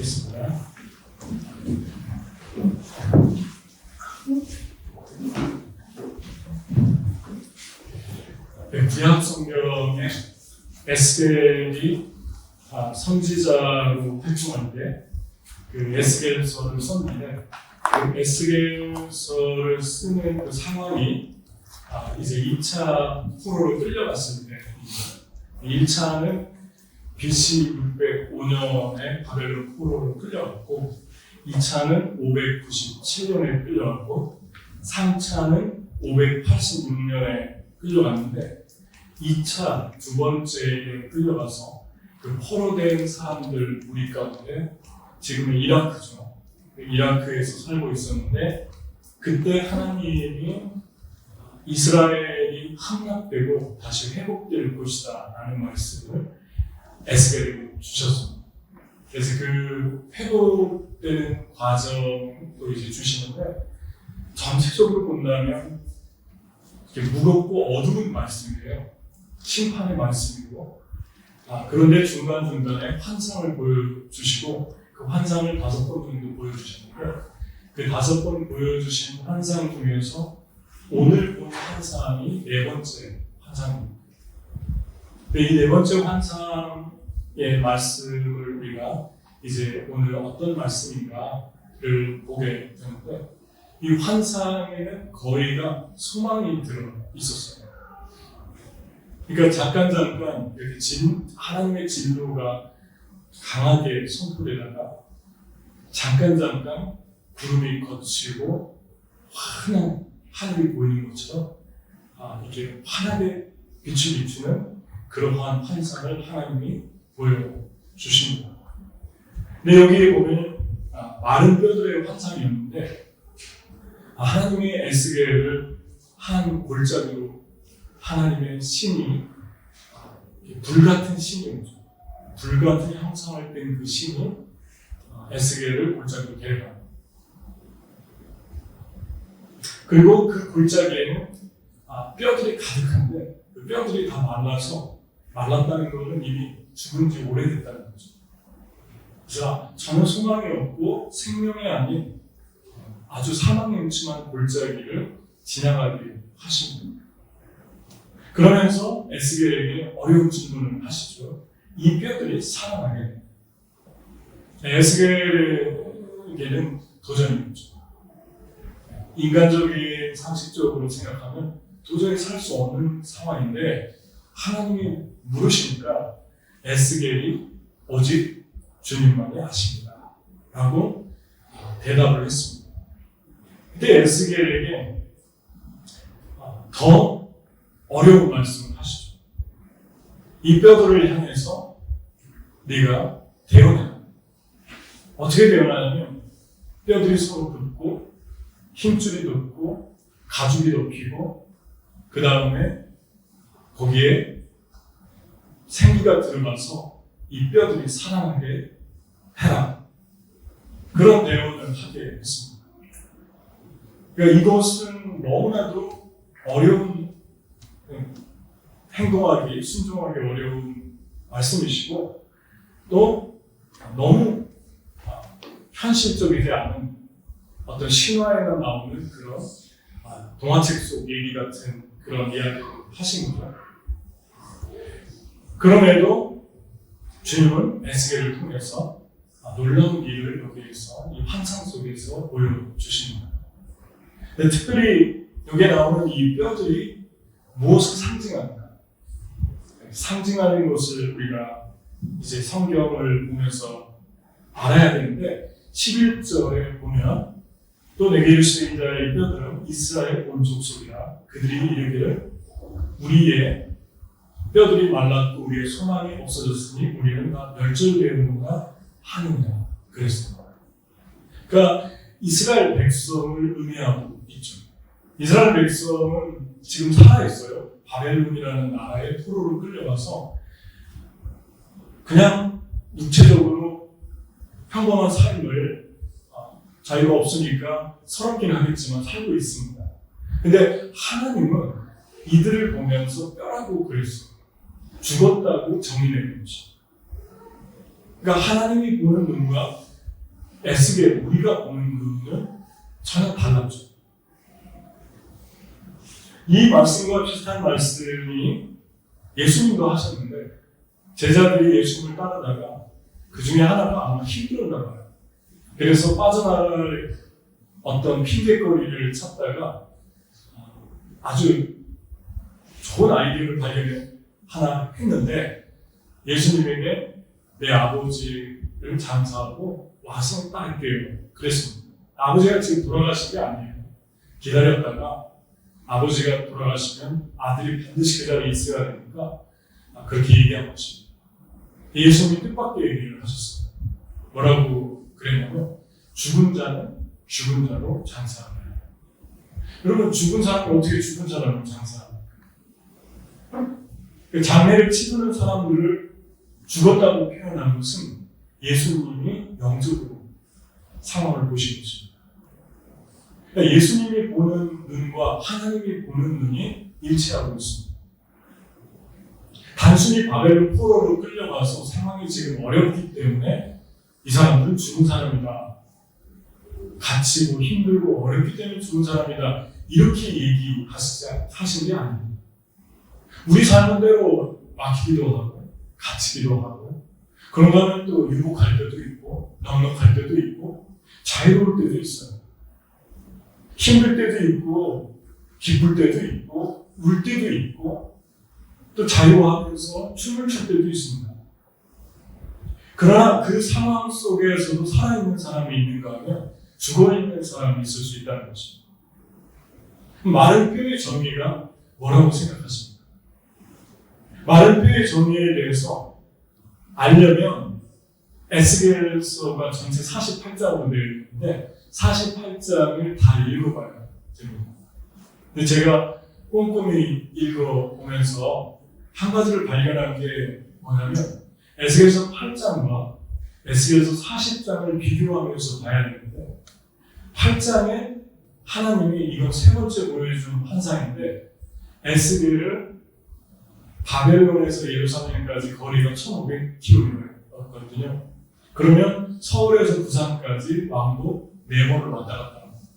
읽겠습니다. 구약 성경에 에스겔이 선지자로 활동하는데 그 에스겔서를 썼는데 그 에스겔서를 쓰는 그 상황이 이제 2차 포로로 끌려갔을 때 1차는 BC 605년에 바벨론 포로로 끌려갔고 2차는 597년에 끌려갔고 3차는 586년에 끌려갔는데 2차 두 번째에 끌려가서 그 포로된 사람들 무리 가운데 지금은 이라크죠. 이라크에서 살고 있었는데 그때 하나님이 이스라엘이 함락되고 다시 회복될 것이다 라는 말씀을 에스겔에게 주셨습니다. 그래서 그 회복되는 과정도 이제 주시는데 전체적으로 본다면 무겁고 어두운 말씀이에요. 심판의 말씀이고 그런데 중간중간에 환상을 보여주시고 그 환상을 5번 정도 보여주셨는데 그 5번 보여주신 환상 중에서 오늘 본 환상이 4번째 환상입니다. 이 4번째 환상의 말씀을 우리가 이제 오늘 어떤 말씀인가를 보게 되는데 이 환상에는 거의가 소망이 들어 있었어요. 그러니까 잠깐 이렇게 하나님의 진노가 강하게 선포되다가 잠깐 구름이 걷히고 환한 하늘이 보이는 것처럼 이렇게 환하게 빛을 비추는 그러한 환상을 하나님이 보여주십니다. 근데 여기에 보면 마른 뼈들의 환상이었는데 하나님이 에스겔을 한 골짜기로 하나님의 신이 불같은 신이었죠. 불같은 형상을 뗀 그 신이 에스겔을 골짜기로 데려갑니다. 그리고 그 골짜기에는 뼈들이 가득한데 그 뼈들이 다 말랐다는 것은 이미 죽은 지 오래됐다는 거죠. 그래서 전혀 소망이 없고 생명이 아닌 아주 사망이 음침한 골짜기를 지나가게 하십니다. 그러면서 에스겔에게 어려운 질문을 하시죠. 이 뼈들이 살아나게 됩니다. 에스겔에게는 도전이었죠. 인간적인 상식적으로 생각하면 도저히 살 수 없는 상황인데 하나님이 물으시니까 에스겔이 오직 주님만이 아십니다 라고 대답을 했습니다. 그때 에스겔에게 더 어려운 말씀을 하시죠. 이 뼈들을 향해서 네가 대언해라. 어떻게 대언하냐면 뼈들이 서로 붙고 힘줄이 돋고 가죽이 덮이고 그 다음에 거기에 생기가 들어가서 이 뼈들이 살아나게 해라. 그런 대언을 하게 했습니다. 그러니까 이것은 너무나도 어려운 행동하기, 순종하기 어려운 말씀이시고 또 너무 현실적이지 않은 어떤 신화에나 나오는 그런 동화책 속 얘기 같은 그런 이야기를 하신 거죠. 그럼에도 주님은 에스겔을 통해서 놀라운 일을 여기에서 이 환상 속에서 보여주십니다. 특별히 여기에 나오는 이 뼈들이 무엇을 상징하는가? 상징하는 것을 우리가 이제 성경을 보면서 알아야 되는데 11절에 보면 또 내게 이르시는 자의 뼈들은 이스라엘 온 족속이라 그들이 이르기를 우리의 뼈들이 말랐고 우리의 소망이 없어졌으니 우리는 다 멸절되었는가 하느냐 그랬습니다. 그러니까 이스라엘 백성을 의미하고 있죠. 이스라엘 백성은 지금 살아있어요. 바벨론이라는 나라의 포로로 끌려가서 그냥 육체적으로 평범한 삶을 자유가 없으니까 서럽긴 하겠지만 살고 있습니다. 근데 하나님은 이들을 보면서 뼈라고 그랬어요. 죽었다고 정의내는 거죠. 그러니까 하나님이 보는 눈과 에스겔 우리가 보는 눈은 전혀 달랐죠. 이 말씀과 비슷한 말씀이 예수님도 하셨는데 제자들이 예수님을 따르다가 그 중에 하나가 아마 힘들었나 봐요. 그래서 빠져나갈 어떤 핑계거리를 찾다가 아주 좋은 아이디어를 발견하나 했는데 예수님에게 내 아버지를 장사하고 와서 따를게요. 그랬습니다. 아버지가 지금 돌아가신 게 아니에요. 기다렸다가 아버지가 돌아가시면 아들이 반드시 그 자리에 있어야 되니까 그렇게 얘기한 것입니다. 예수님이 뜻밖의 얘기를 하셨어요. 뭐라고 그랬냐면 죽은 자는 죽은 자로 장사하라. 여러분 죽은 사람이 어떻게 죽은 사람으로 장사합니까? 장례를 치르는 사람들을 죽었다고 표현한 것은 예수님이 영적으로 상황을 보신 것입니다. 그러니까 예수님이 보는 눈과 하나님이 보는 눈이 일치하고 있습니다. 단순히 바벨론 포로로 끌려가서 상황이 지금 어렵기 때문에 이 사람들은 죽은 사람이다. 갇히고 힘들고 어렵기 때문에 죽은 사람이다. 이렇게 얘기하신 게 아닙니다. 우리 삶은 대로 막히기도 하고 갇히기도 하고 그런가 하면 또 유복할 때도 있고 넉넉할 때도 있고 자유로울 때도 있어요. 힘들 때도 있고 기쁠 때도 있고 울 때도 있고 또 자유하면서 춤을 출 때도 있습니다. 그러나 그 상황 속에서도 살아있는 사람이 있는가 하면 죽어있는 사람이 있을 수 있다는 것입니다. 마른 뼈의 정의가 뭐라고 생각하십니까? 마른 뼈의 정의에 대해서 알려면 에스겔서가 전체 48장으로 되어 있는데 48장을 다 읽어봐요. 근데 제가 꼼꼼히 읽어보면서 한 가지를 발견한 게 뭐냐면 에스겔서 8장과 에스겔서 40장을 비교하면서 봐야 되는데 8장에 하나님이 이건 세 번째 보여준 환상인데 에스겔을 바벨론에서 예루살렘까지 거리가 1500km였거든요. 그러면 서울에서 부산까지 왕복 4번을 왔다 갔다 합니다.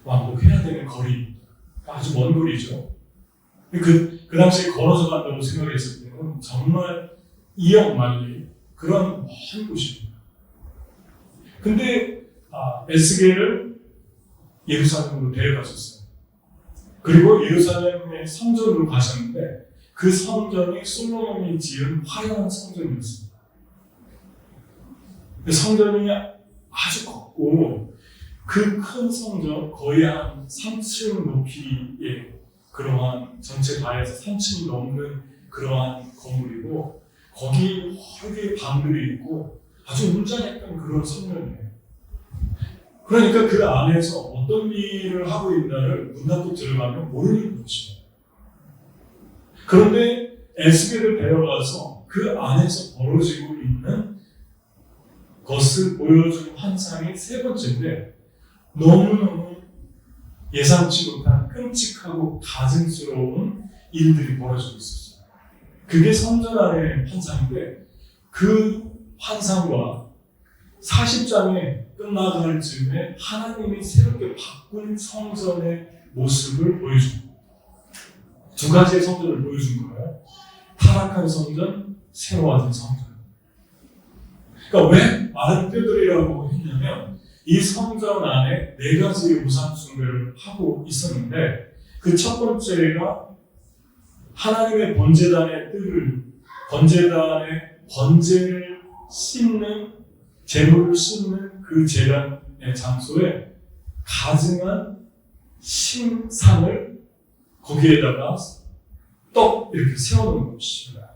왕복해야 되는 거리입니다. 아주 먼 거리죠. 그 당시에 걸어서 간다고 생각했을 때는 정말 이역만리 그런 먼 곳입니다. 근데 에스겔을 예루살렘으로 데려가셨어요. 그리고 예루살렘의 성전으로 가셨는데 그 성전이 솔로몬이 지은 화려한 성전이었습니다. 그 성전이 아주 컸고 그 큰 성전 거의 한 3층 높이의 그러한 전체 다 해서 3층이 넘는 그러한 건물이고 거기 헐게 방들이 있고 아주 웅장했던 그런 성전이에요. 그러니까 그 안에서 어떤 일을 하고 있나를 문 닫고 들어가면 모르는 것입니다. 그런데 에스겔을 데려가서 그 안에서 벌어지고 있는 것을 보여준 환상이 세 번째인데 너무너무 예상치 못한 끔찍하고 가증스러운 일들이 벌어지고 있었어요. 그게 성전 안의 환상인데 그 환상과 40장에 끝나갈 즈음에 하나님이 새롭게 바꾼 성전의 모습을 보여줍니다. 두 가지의 성전을 보여준 거예요. 타락한 성전, 새로워진 성전. 그러니까 왜 마른 뼈들이라고 했냐면 이 성전 안에 4가지의 우상 숭배를 하고 있었는데 그 첫 번째가 하나님의 번제단의 뜰을 번제단의 번제를 씹는 제물을 씹는 그 제단의 장소에 가증한 신상을 거기에다가 떡 이렇게 세워놓은 것입니다.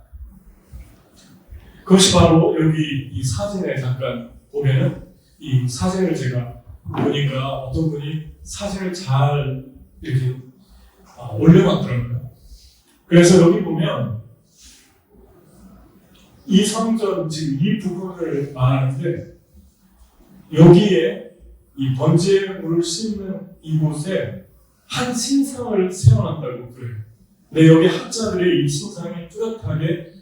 그것이 바로 여기 이 사진에 잠깐 보면은 이 사진을 제가 보니까 어떤 분이 사진을 잘 이렇게 올려놨더라고요. 그래서 여기 보면 이 성전 지금 이 부분을 말하는데 여기에 이 번제물을 씹는 이곳에 한 신상을 세워놨다고 그래요. 근데 여기 학자들이 이 신상이 뚜렷하게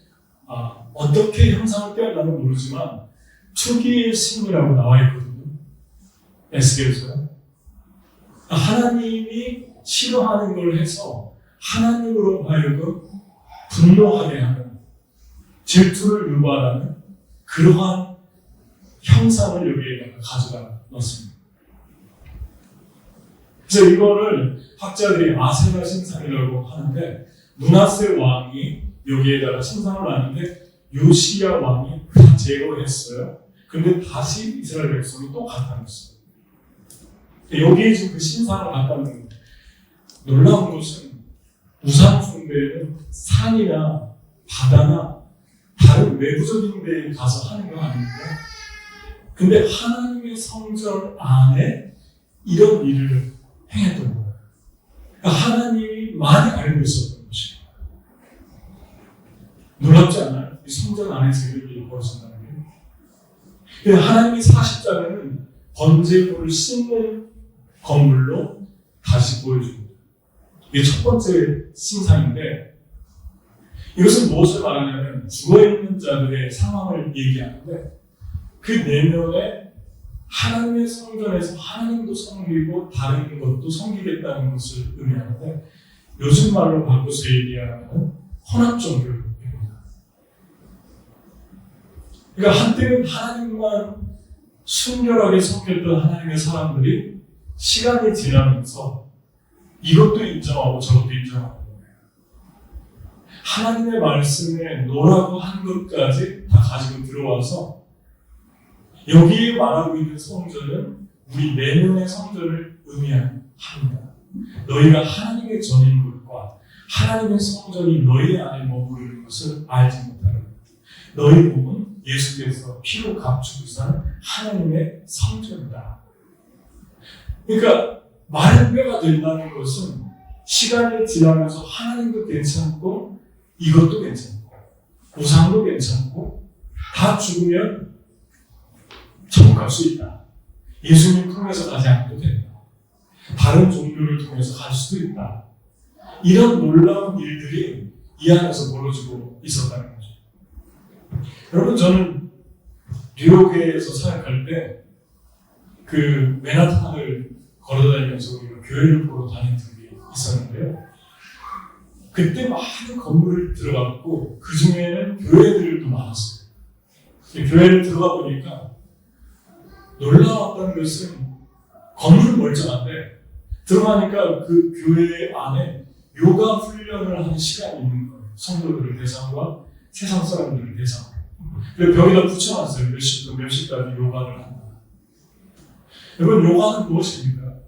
어떻게 형상을 떼었나는 모르지만 초기의 신이라고 나와 있거든요. 에스겔서요. 하나님이 싫어하는 걸 해서 하나님으로 하여금 분노하게 하는, 질투를 유발하는 그러한 형상을 여기에다가 가져다 넣습니다. 그래서 이거를 학자들이 아세라 신상이라고 하는데, 므낫세 왕이 여기에다가 신상을 하는데 요시야 왕이 다 제거했어요. 근데 다시 이스라엘 백성이 또 갖다 놨어요. 여기에 지금 그 신상을 갖다 놓는 거예요. 놀라운 것은 우상 숭배는 산이나 바다나 다른 외부적인 데에 가서 하는 거 아닙니까? 근데 하나님의 성전 안에 이런 일을 행했던 거예요. 그러니까 하나님이 많이 알고 있었던 것이에요. 놀랍지 않아요? 이 성전 안에서 이런 일이 벌어진다는 게. 하나님이 40장에는 번제물을 씻는 건물로 다시 보여줍니다. 이게 첫 번째 신상인데, 이것은 무엇을 말하냐면 죽어있는 자들의 상황을 얘기하는데, 그 내면에 하나님의 성전에서 하나님도 섬기고 다른 것도 섬기겠다는 것을 의미하는데, 요즘 말로 바꿔서 얘기하면 혼합종교입니다. 그러니까 한때는 하나님만 순결하게 섬겼던 하나님의 사람들이 시간이 지나면서 이것도 인정하고 저것도 인정하는 거예요. 하나님의 말씀에 노라고 한 것까지 다 가지고 들어와서 여기에 말하고 있는 성전은 우리 내면의 성전을 의미합니다. 너희가 하나님의 전인 것과 하나님의 성전이 너희 안에 머무르는 것을 알지 못하는 것. 너희 몸은 예수께서 피로 감추고 사는 하나님의 성전이다. 그러니까 마련뼈가 된다는 것은 시간이 지나면서 하나님도 괜찮고 이것도 괜찮고 우상도 괜찮고 다 죽으면 천국 갈 수 있다. 예수님 통해서 가지 않아도 된다. 다른 종교를 통해서 갈 수도 있다. 이런 놀라운 일들이 이 안에서 벌어지고 있었다는 거죠. 여러분, 저는 뉴욕에서 사역할 때 그 맨하탄을 걸어다니면서 우리가 교회를 보러 다닌 적이 있었는데요. 그때 많은 건물을 들어갔고 그 중에는 교회들도 많았어요. 교회를 들어가 보니까 놀라웠던 것은 건물은 멀쩡한데 들어가니까 그 교회 안에 요가 훈련을 하는 시간이 있는 거예요. 성도들을 대상과 세상 사람들을 대상으로. 그래서 벽에다 붙여놨어요. 몇 시부터 몇 시까지 요가를 한다. 여러분, 요가는 무엇입니까?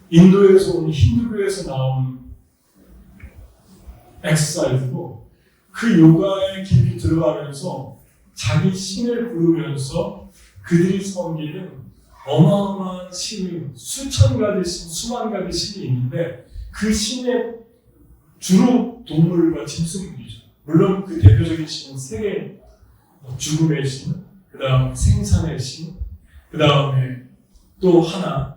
인도에서 온 힌두교에서 나온 엑서사이즈고, 그 요가에 깊이 들어가면서 자기 신을 부르면서 그들이 섬기는 어마어마한 신이 수천 가지 신, 수만 가지 신이 있는데 그 신의 주로 동물과 짐승들이죠. 물론 그 대표적인 신은 세 개, 죽음의 신, 그 다음 생산의 신, 그 다음에 또 하나,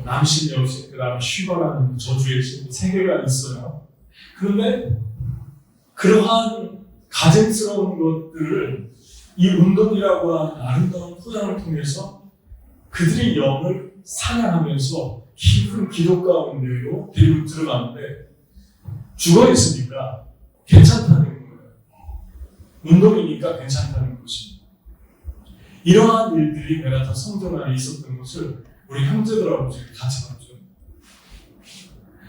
남신, 여신, 그 다음에 쉬거라는 저주의 신, 세 개가 있어요. 그런데 그러한 가증스러운 것들을 이 운동이라고 하는 아름다운 포장을 통해서 그들의 영을 사냥하면서 깊은 기도 가운데로 데리고 들어가는데 죽어 있으니까 괜찮다는 거예요. 운동이니까 괜찮다는 것입니다. 이러한 일들이 맨하탄 성전 안에 있었던 것을 우리 형제들하고 지금 같이 봤죠.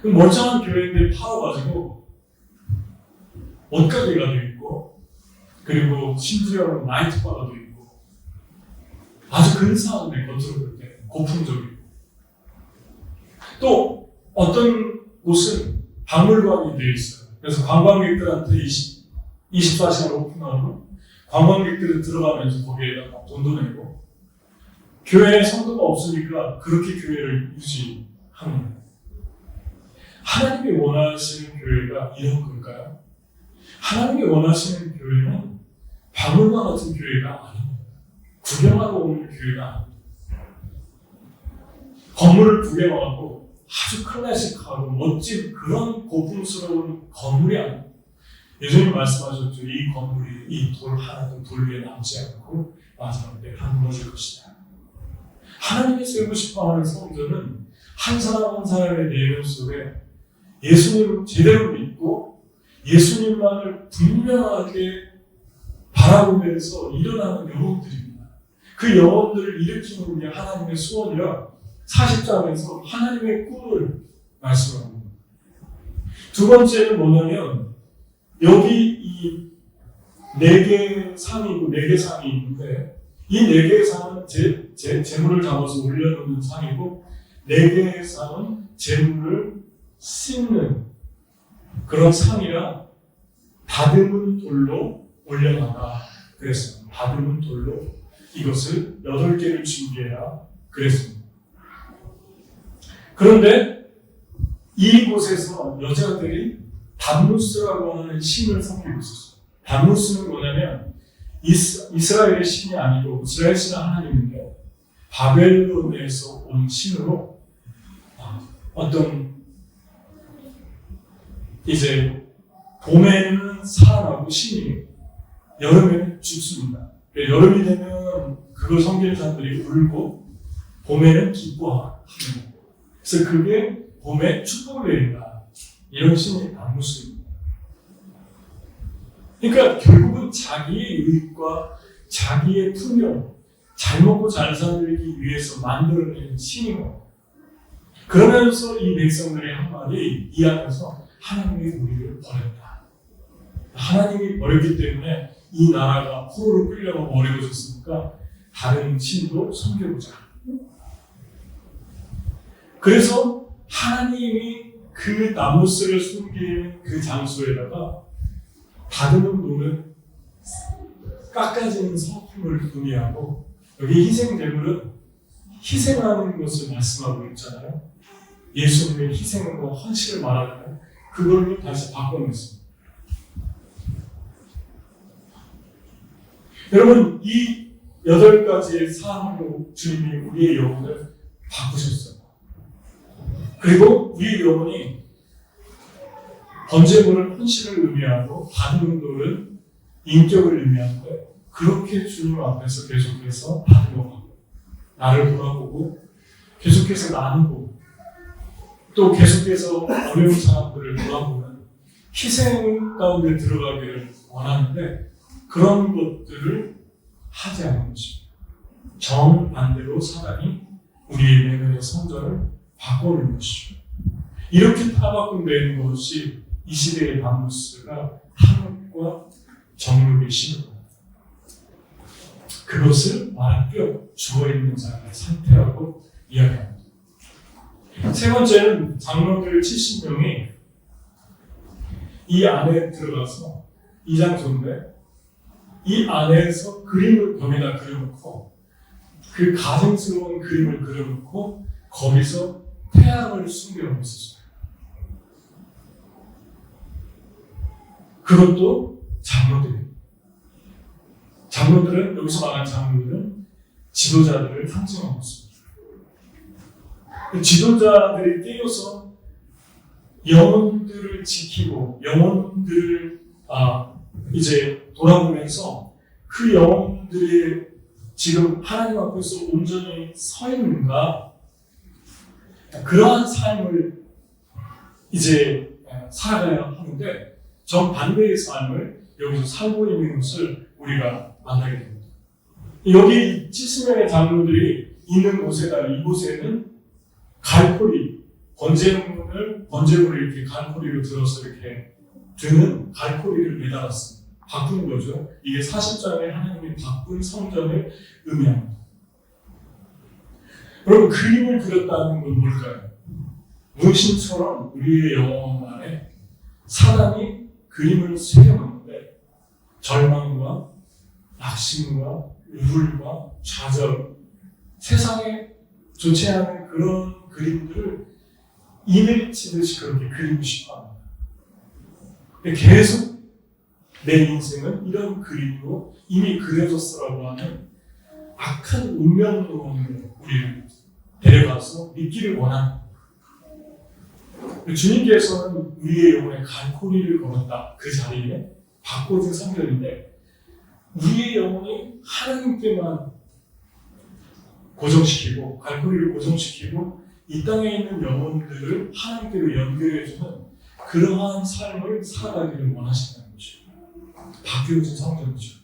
멀쩡한 교회인데 팔아가지고 옷가게가 돼 있고, 그리고 심지어는 나이트바가 돼 있고, 아주 근사한데 겉으로 볼 때 고풍적이고, 또 어떤 곳은 박물관이 되어 있어요. 그래서 관광객들한테 24시간 오픈하고 관광객들이 들어가면서 거기에다 막 돈도 내고, 교회에 성도가 없으니까 그렇게 교회를 유지하는 거예요. 하나님이 원하시는 교회가 이런 걸까요? 하나님이 원하시는 교회는 박물관 같은 교회가 아닙니다. 구경하러 오는 교회가 아닙니다. 건물을 구경하고 아주 클래식하고 멋진 그런 고풍스러운 건물이 아닙니다. 예수님 말씀하셨죠. 이 건물이 이 돌 하나도 돌 위에 남지 않고 마지막 때 다 무너질 것이다. 하나님이 쓰고 싶어하는 성도는 한 사람 한 사람의 내면 속에 예수님을 제대로 믿고 예수님만을 분명하게 바라보면서 일어나는 영혼들입니다. 그 영혼들을 일으키는 게 하나님의 소원이라 40장에서 하나님의 꿈을 말씀합니다. 두 번째는 뭐냐면 여기 이 4개의 상이고 4개 상이 있는데 이 4개의 상은 재물을 잡아서 올려놓는 상이고 4개의 상은 재물을 씻는 그런 상이라 다듬은 돌로 올려놔라 그랬습니다. 다듬은 돌로 이것을 8개를 준비해라 그랬습니다. 그런데 이곳에서 여자들이 담무스라고 하는 신을 섬기고 있었어요. 담무스는 뭐냐면 이스라엘의 신이 아니고 이스라엘 신은 하나님인데 바벨론에서 온 신으로 어떤 이제 봄에는 살아나고 신이 여름에는 죽습니다. 여름이 되면 그걸 섬기는 사람들이 울고 봄에는 기뻐합니다. 그래서 그게 봄에 축복을 내린다. 이런 신이 담무스입니다. 그러니까 결국은 자기의 유익과 자기의 풍요, 잘 먹고 잘 살기 위해서 만들어낸 신이고 그러면서 이 백성들의 한 말이 이 안에서 하나님이 우리를 버렸다. 하나님이 버렸기 때문에 이 나라가 포로로 끌려가고 어려워졌으니까 다른 신도 섬겨보자. 그래서 하나님이 그 나무스를 숨기는 그 장소에다가 다듬은 돌은 깎아지는 서품을 의미하고 여기 희생제물은 희생하는 것을 말씀하고 있잖아요. 예수님의 희생과 헌신을 말하는 그걸로 다시 바꿔냈습니다. 여러분 이 8가지의 사항으로 주님이 우리의 영혼을 바꾸셨어요. 그리고 우리의 영혼이 번제물은 헌신을 의미하고 다듬은 돌은 인격을 의미하는데 그렇게 주님 앞에서 계속해서 다듬어가고 나를 돌아보고 계속해서 나누고 또 계속해서 어려운 사람들을 돌아보는 희생 가운데 들어가기를 원하는데 그런 것들을 하지 않는 것입니다. 정반대로 사단이 우리의 내면의 성전을 바꿔놓은 것입니다. 이렇게 타박되는 것이 이 시대의 담무스가 탐욕과 정욕의 신입니다. 그것을 말한 뼈 죽어있는 자의 상태라고 이야기합니다. 세 번째는 장로들 70명이 이 안에 들어가서 이 장소인데 이 안에서 그림을 벽에다 그려놓고 그 가증스러운 그림을 그려놓고 거기서 태양을 숨겨놓고 있었어요. 그것도 장로들이에요. 장로들은 여기서 말하는 장로들은 지도자들을 상징하고 있습니다. 지도자들이 깨어서 영혼들을 지키고 영혼들을 이제 돌아보면서 그 영혼들이 지금 하나님 앞에서 온전히 서 있는가 그러한 삶을 이제 살아가야 하는데 정반대의 삶을 여기서 살고 있는 것을 우리가 만나게 됩니다. 여기 70명의 장로들이 있는 곳에다 이곳에는 갈고리, 번제물을 이렇게 갈고리로 들어서 이렇게 드는 갈고리를 매달았습니다. 바꾼 거죠. 이게 40장에 하나님이 바꾼 성전을 의미합니다. 여러분 그림을 그렸다는 건 뭘까요? 문신처럼 우리의 영혼 안에 사단이 그림을 새겨놓는데 절망과 낙심과 우울과 좌절, 세상에 좋지 않은 그런 그림들을 인을 치듯이 그렇게 그리고 싶어 합니다. 계속 내 인생은 이런 그림으로 이미 그려졌어라고 하는 악한 운명론으로 우리를 데려가서 믿기를 원합니다. 주님께서는 우리의 영혼에 갈고리를 걸었다. 그 자리에 바꿔진 성경인데 우리의 영혼이 하나님께만 고정시키고 갈고리를 고정시키고 이 땅에 있는 영혼들을 하나님께로 연결해주는 그러한 삶을 살아가기를 원하신다는 것이죠. 바뀌어진 성경이죠.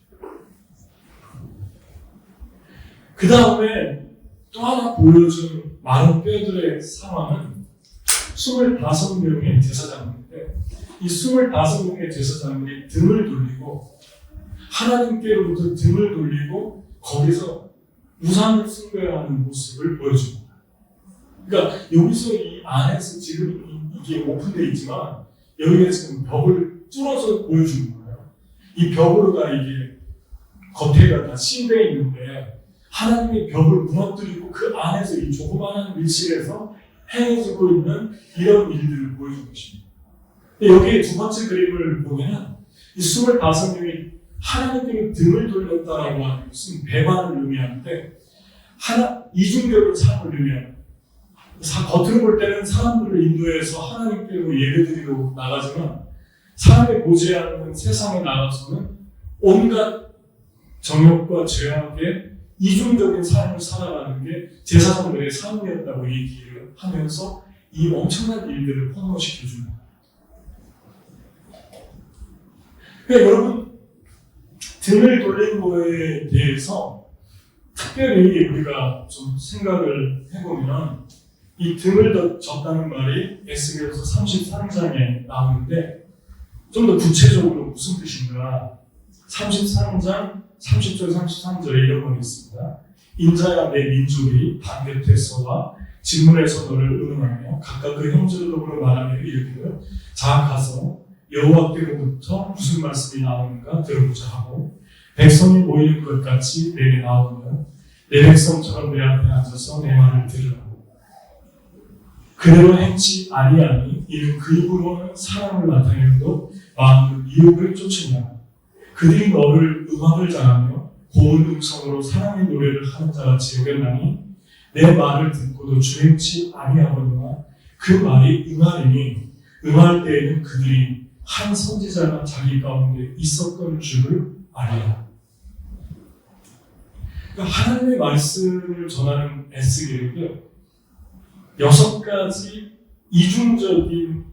그 다음에 또 하나 보여준 마른 뼈들의 상황은 25명의 제사장들인데 이 25명의 제사장들이 등을 돌리고 하나님께로부터 등을 돌리고 거기서 우상을 숭배하는 모습을 보여줍니다. 그러니까 여기서 이 안에서 지금 이게 오픈되어 있지만 여기가 지금 벽을 뚫어서 보여주는 거예요. 이 벽으로가 이게 겉에가 다 씌운되어 있는데 하나님의 벽을 무너뜨리고 그 안에서 이 조그마한 밀실에서 행해지고 있는 이런 일들을 보여준 것입니다. 여기에 두 번째 그림을 보면 이 25명이 하나님께 등을 돌렸다라고 하는 것은 배반을 의미하는데 이중적인 삶을 의미합니다. 겉으로 볼 때는 사람들을 인도해서 하나님께로 예배드리러 나가지만 사람이 보지 않는 세상에 나가서는 온갖 정욕과 죄악의 이중적인 삶을 살아가는 게 제사장들의 삶이었다고 얘기를 하면서 이 엄청난 일들을 폭로시켜 줍니다. 그러니까 여러분 등을 돌린 거에 대해서 특별히 우리가 좀 생각을 해보면 이 등을 졌다는 말이 에스겔서 33장에 나오는데 좀 더 구체적으로 무슨 뜻인가 33장 30절 33절에 이런 말이 있습니다. 인자야 내 민족이 단 곁에서와 직문에서 너를 응원하며 각각 그 형제를 더불어 말하며 이르기를 자 가서 여호와께로부터 무슨 말씀이 나오는가 들어보자 하고 백성이 모이는 것 같이 내게 나오면 내 백성처럼 내 앞에 앉아서 내 말을 들으라고 그대로 행치 아니하니 이는 그 입으로는 사랑을 나타내고 마음으로 미혹을 쫓으냐 그들이 너를 음악을 잘하며 고운 음성으로 사랑의 노래를 하는 자같이 여겼나니 내 말을 듣고도 주행치 아니하거니와 그 말이 응하리니 응할 때에는 그들이 한 선지자가 자기 가운데 있었던 줄을 알리라. 그러니까 하나님의 말씀을 전하는 에스겔에게 6가지 이중적인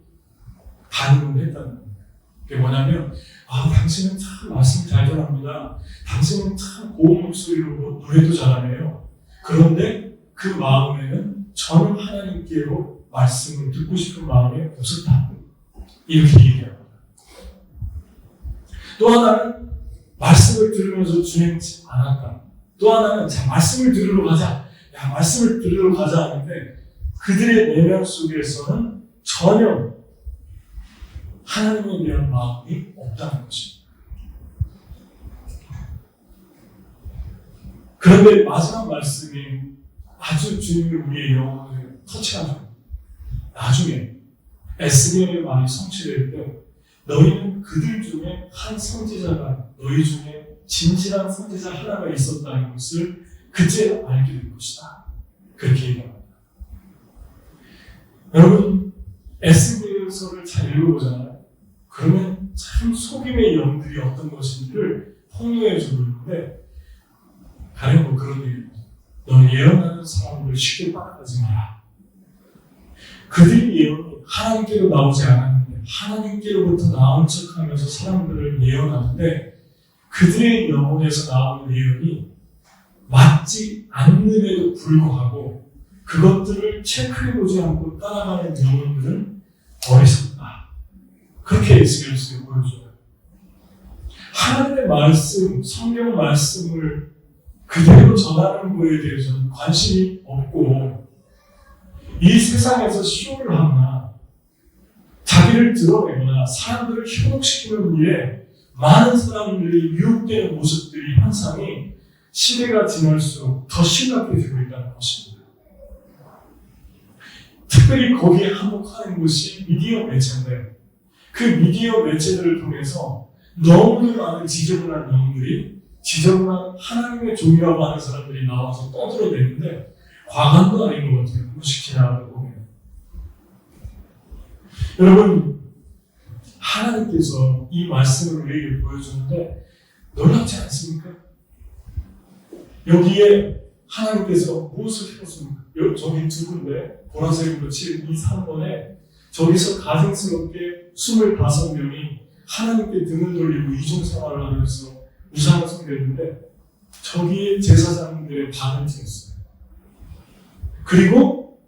반응을 했다는 겁니다. 그게 뭐냐면 당신은 참 말씀 잘 전합니다. 당신은 참 고운 목소리로 노래도 잘하네요. 그런데 그 마음에는 저는 하나님께로 말씀을 듣고 싶은 마음이 없었다. 이렇게 얘기합니다. 또 하나는 말씀을 들으면서 주행치 않았다. 또 하나는 자 말씀을 들으러 가자. 말씀을 들으러 가자 하는데 그들의 내면 속에서는 전혀 하나님에 대한 마음이 없다는 것입니다. 그런데 마지막 말씀이 아주 주님이 우리의 영혼을 터치하죠. 나중에 에스겔의 말이 성취될 때 너희는 그들 중에 한 선지자가 너희 중에 진실한 선지자 하나가 있었다는 것을 그제 알게 될 것이다. 그렇게 얘기합니다. 여러분 에스겔서를 잘 읽어보잖아요. 그러면 참 속임의 영들이 어떤 것인지를 폭로해 주고 있는데 가령 뭐 그런 얘기입니다. 너 예언하는 사람들을 쉽게 따라가지 마라. 그들의 예언이 하나님께로 나오지 않았는데 하나님께로부터 나온 척하면서 사람들을 예언하는데 그들의 영혼에서 나오는 예언이 맞지 않는데도 불구하고 그것들을 체크해보지 않고 따라가는 영혼들은 어리석다. 그렇게 에스겔서에 보여줘요. 하나님의 말씀, 성경 말씀을 그대로 전하는 거에 대해서는 관심이 없고 이 세상에서 쇼를 하거나 자기를 드러내거나 사람들을 현혹시키는 일에 많은 사람들이 유혹되는 모습들이 현상이 시대가 지날수록 더 심각해지고 있다는 것입니다. 특별히 거기에 한몫하는 것이 미디어 매체인데 그 미디어 매체들을 통해서 너무나 많은 지저분한 영들이 지저분한 하나님의 종이라고 하는 사람들이 나와서 떠들어대는데 과간도 아닌 것 같아요. 무식해야 보면. 여러분, 하나님께서 이 말씀을 우리에게 보여주는데 놀랍지 않습니까? 여기에 하나님께서 무엇을 해줬습니까? 저기 두 군데 보라색으로 칠한 이 3번에 저기서 가증스럽게 25명이 하나님께 등을 돌리고 이중생활을 하면서 우상을 섬겼는데 저기에 제사장들의 반을 찍었어요. 그리고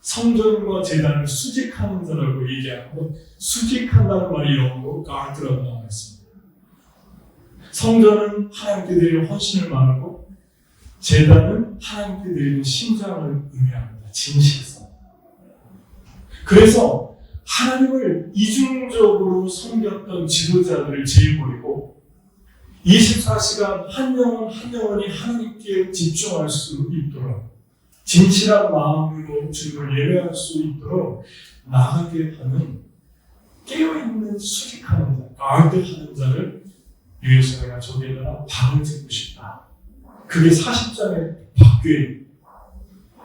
성전과 제단을 수직하는 자라고 얘기하고, 수직한다는 말이 영어로 guard라고 나와 있습니다. 성전은 하나님께 드리는 헌신을 말하고 제단은 하나님께 드리는 심장을 의미합니다. 진실성. 그래서 하나님을 이중적으로 섬겼던 지도자들을 제일버리고 24시간 한 영혼 한 영혼이 하나님께 집중할 수 있도록, 진실한 마음으로 주님을 예배할 수 있도록 나가게 하는 깨어있는 수직하는 자, 가드하는 자를 위해서 내가 저기에다가 박을 찍고 싶다. 그게 40장의 박괴,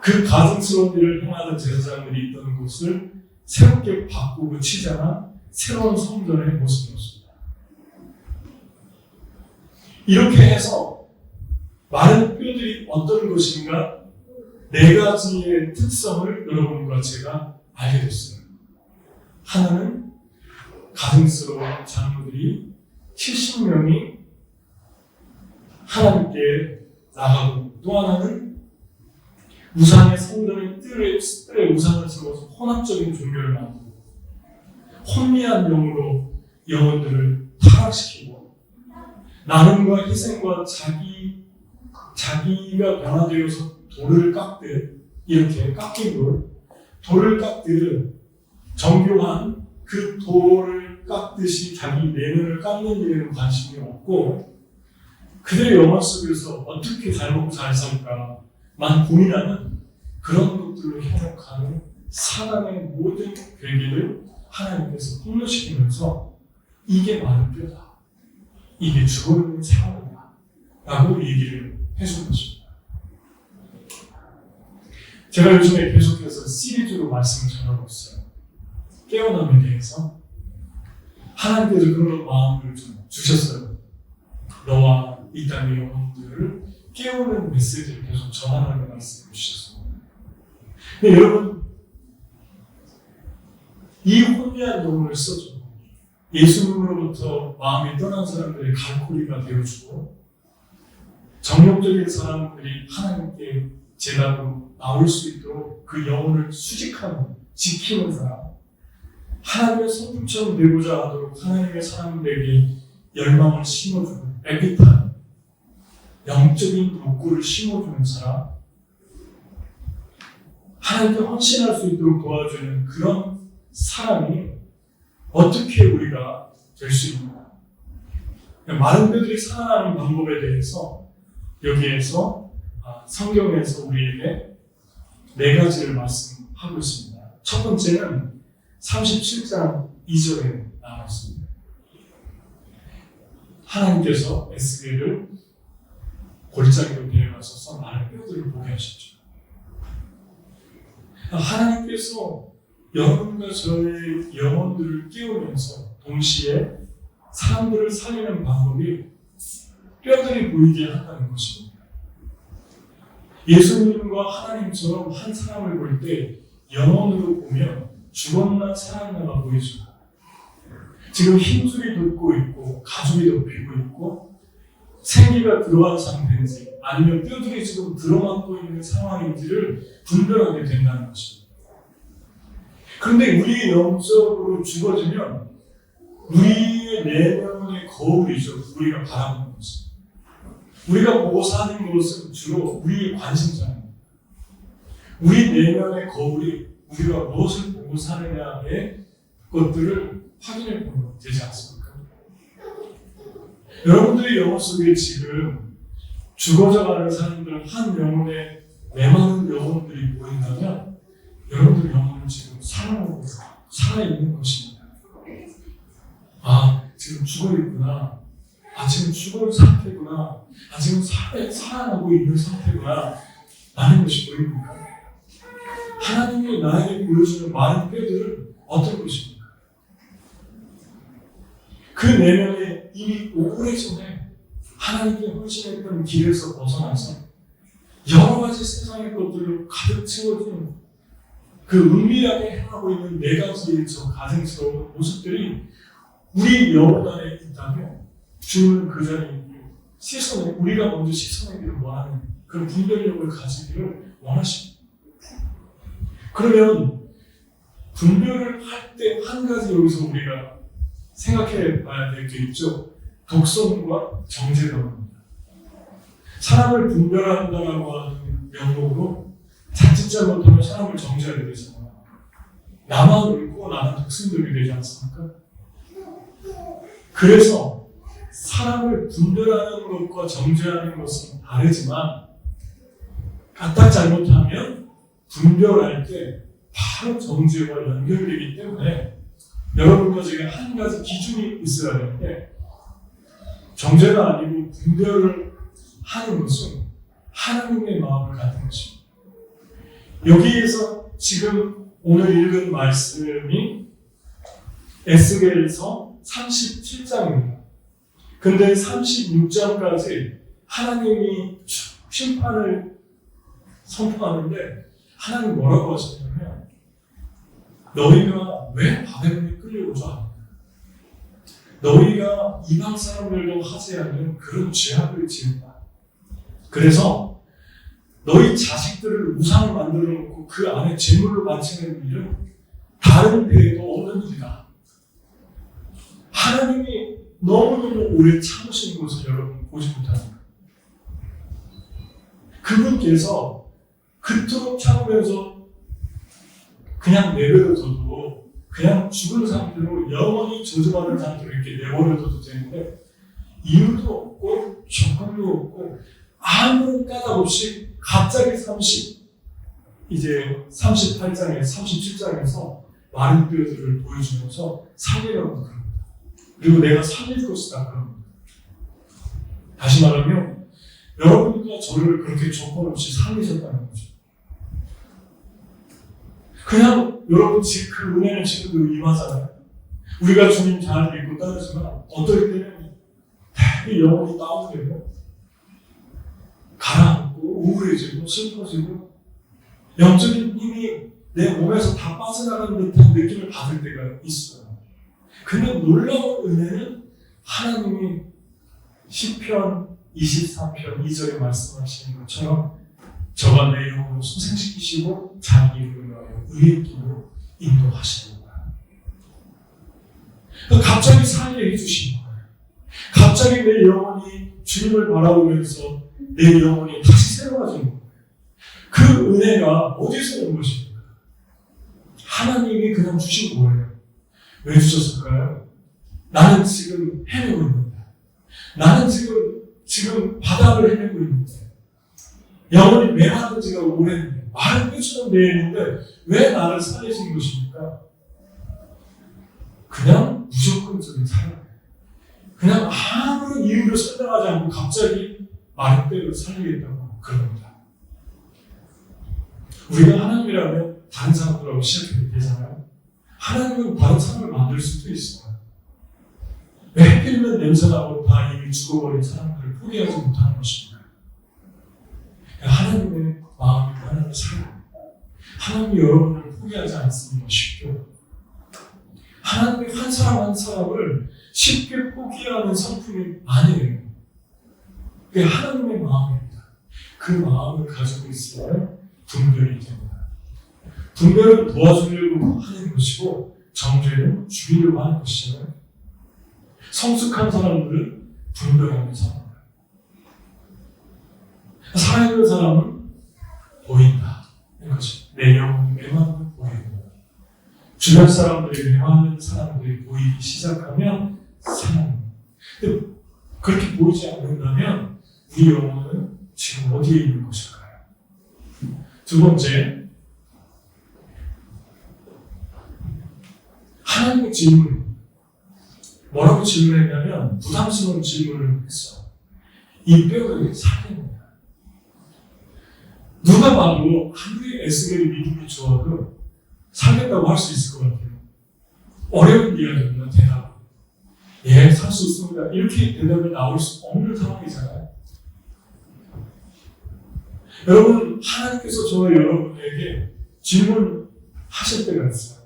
그 가증스러운 일을 행하던 제사장들이 있던 곳을 새롭게 바꾸고 치장한 새로운 성전의 모습이었습니다. 이렇게 해서 많은 뼈들이 어떤 것인가 4가지의 특성을 여러분과 제가 알게 됐어요. 하나는 가증스러운 장로들이 70명이 하나님께 나가고, 또 하나는 우상의 성전의 뜰에 우상을 세워서 혼합적인 종교를 만들고 혼미한 영으로 영혼들을 타락시키고, 나눔과 희생과 자기가 변화되어서 돌을 깎듯, 이렇게 깎인 돌을 깎듯 정교한 그 돌을 깎듯이 자기 내면을 깎는 일에는 관심이 없고, 그들의 영혼 속에서 어떻게 잘 먹고 잘 살까만 고민하는 그런 것들로 현혹하는 사람의 모든 괴기를 하나님께서 폭로시키면서 이게 마른 뼈다, 이게 죽어있는 생활이다 라고 얘기를 해준 것입니다. 제가 요즘에 계속해서 시리즈로 말씀을 전하고 있어요. 깨어남에 대해서. 하나님께서 그런 마음을 좀 주셨어요. 너와 이 땅의 영혼들을 깨우는 메시지를 계속 전하라는 말씀을 주셨습니다. 근데 여러분, 이 혼미한 영혼을 써주고 예수님으로부터 마음이 떠난 사람들의 갈고리가 되어주고, 정욕적인 사람들이 하나님께 제단으로 나올 수 있도록 그 영혼을 수직하고 지키는 사람, 하나님의 성품처럼 되고자 하도록 하나님의 사람들에게 열망을 심어주는 에피탄, 영적인 욕구를 심어주는 사람, 하나님께 헌신할 수 있도록 도와주는 그런 사람이 어떻게 우리가 될 수 있는가? 많은 분들이 살아나는 방법에 대해서 여기에서 성경에서 우리에게 4가지를 말씀하고 있습니다. 첫 번째는 37장 2절에 나와 있습니다. 하나님께서 에스겔을 골짜기로 데려가셔서 많은 뼈들을 보게 하셨죠. 하나님께서 여러분과 저의 영혼들을 깨우면서 동시에 사람들을 살리는 방법이 뼈들이 보이게 한다는 것입니다. 예수님과 하나님처럼 한 사람을 볼 때 영혼으로 보면 죽었나 살았나가 보이죠. 지금 힘줄이 돋고 있고 가죽이 덮이고 있고 생기가 들어간 상태인지 아니면 뼈들이 지금 들어맞고 있는 상황인지를 분별하게 된다는 것입니다. 그런데 우리 영적으로 죽어지면 우리의 내면의 거울이죠. 우리가 바라보는 것은. 우리가 보고 사는 것은 주로 우리의 관심사입니다. 우리 내면의 거울이 우리가 무엇을 보고 사느냐의 것들을 확인해 보면 되지 않습니까? 여러분들의 영혼 속에 지금 죽어져가는 사람들 한 영혼에 메마른 영혼들이 보인다면 여러분들 영혼은 지금 살아있는 것입니다. 지금 죽어있구나. 지금 죽은 상태구나. 지금 살아나고 있는 상태구나. 라는 것이 보입니까? 하나님이 나에게 보여주는 많은 뼈들은 어떤 것입니까? 그 내면에 이미 오래전에 하나님께 헌신했던 길에서 벗어나서 여러 가지 세상의 것들로 가득 채워진 그 은밀하게 행하고 있는 네 가지의 저 가증스러운 모습들이 우리 영혼 안에 있다면 주님은 그 자리에 우리가 먼저 씻어내기를 원하는 그런 분별력을 가지기를 원하십니다. 그러면 분별을 할 때 한 가지 여기서 우리가 생각해 봐야 될 게 있죠. 독선과 정죄감입니다. 사람을 분별한다라고 하는 명목으로 자칫 잘못하면 사람을 정죄하게 되잖아요. 나만 옳고 나만 독선들이 되지 않습니까? 그래서 사람을 분별하는 것과 정죄하는 것은 다르지만 까딱 잘못하면 분별할 때 바로 정죄와 연결되기 때문에 여러분과 제가 한 가지 기준이 있어야 되는데 정죄가 아니고 분별을 하는 것은 하나님의 마음을 갖는 것입니다. 여기에서 지금 오늘 읽은 말씀이 에스겔서 37장입니다. 근데 36장까지 하나님이 심판을 선포하는데 하나님 뭐라고 하셨냐면 너희가 왜 바벨론에 끌려오자 합니다. 너희가 이방 사람들도 하지 않는 그런 죄악을 지은다. 그래서 너희 자식들을 우상을 만들어 놓고 그 안에 제물로 바치는 일은 다른 데에도 없는 일이다. 하나님이 너무너무 오래 참으신 것을 여러분 보지 못합니다. 그분께서 그토록 참으면서 그냥 내버려둬도 그냥 죽은 상태로 영원히 저주받은 상태로 이렇게 내버려둬도 되는데 이유도 없고 조건도 없고 아무런 까닭 없이 갑자기 이제 38장에 37장에서 마른 뼈들을 보여주면서 살리라고 그럽니다. 그리고 내가 살릴 것이다 그럽니다. 다시 말하면 여러분과 저를 그렇게 조건 없이 살리셨다는 거죠. 그냥 여러분 그 은혜는 지금도 임하잖아요. 우리가 주님 잘 믿고 따르지만 어떨 때는 되게 영혼이 다운되고 가라앉고 우울해지고 슬퍼지고 영적인 힘이 내 몸에서 다 빠져나가는 듯한 느낌을 받을 때가 있어요. 근데 놀라운 은혜는 하나님이 시편 23편 2절에 말씀하시는 것처럼 저가 내 영혼을 소생시키시고 자기 이름을 위하여 의의 길로 인도하시는구나. 갑자기 살게 해주신 거예요. 갑자기 내 영혼이 주님을 바라보면서 내 영혼이 다시 새로워진 거예요. 그 은혜가 어디서 온 것입니까? 하나님이 그냥 주신 거예요. 왜 주셨을까요? 나는 지금 헤매고 있는데, 나는 지금 바닥을 헤매고 있는데, 영혼이 메마른 지가 오래는데, 마른 뼈처럼 되어 있는데, 왜 나를 살리신 것입니까? 그냥 무조건적인 사랑. 그냥 아무런 이유를 설명하지 않고 갑자기 마른 뼈를 살리겠다고 그럽니다. 우리가 하나님이라면 다른 사람들하고 시작해도 되잖아요. 하나님은 다른 사람을 만들 수도 있어요. 왜 하필이면 냄새나고 다 이미 죽어버린 사람들을 포기하지 못하는 것입니까? 하나님의 마음이 하나님의 사랑. 하나님이 여러분을 포기하지 않습니다. 쉽게. 하나님이 한 사람 한 사람을 쉽게 포기하는 성품이 아니에요. 그게 하나님의 마음입니다. 그 마음을 가지고 있으면 분별이 됩니다. 분별은 도와주려고 하는 것이고 정죄는 죽이려고 하는 것이잖아요. 성숙한 사람들은 분별하는 사람들. 살아있는 사람은 보인다. 이것이 내 영혼이 메마르면 보인다. 주변 사람들이 메마른 사람들이 보이기 시작하면 사랑입니다. 근데 그렇게 보이지 않는다면 우리 영혼은 지금 어디에 있는 것일까요? 두 번째, 하나님의 질문. 뭐라고 질문했냐면 부담스러운 질문을 했어. 이 뼈를 살립니다. 누가 봐도 아무리 에스겔이 믿음이 좋아도 살겠다고 할 수 있을 것 같아요. 어려운 이야기입니다. 대답. 예, 살 수 있습니다. 이렇게 대답이 나올 수 없는 상황이잖아요. 여러분, 하나님께서 저와 여러분에게 질문하실 때가 있어요.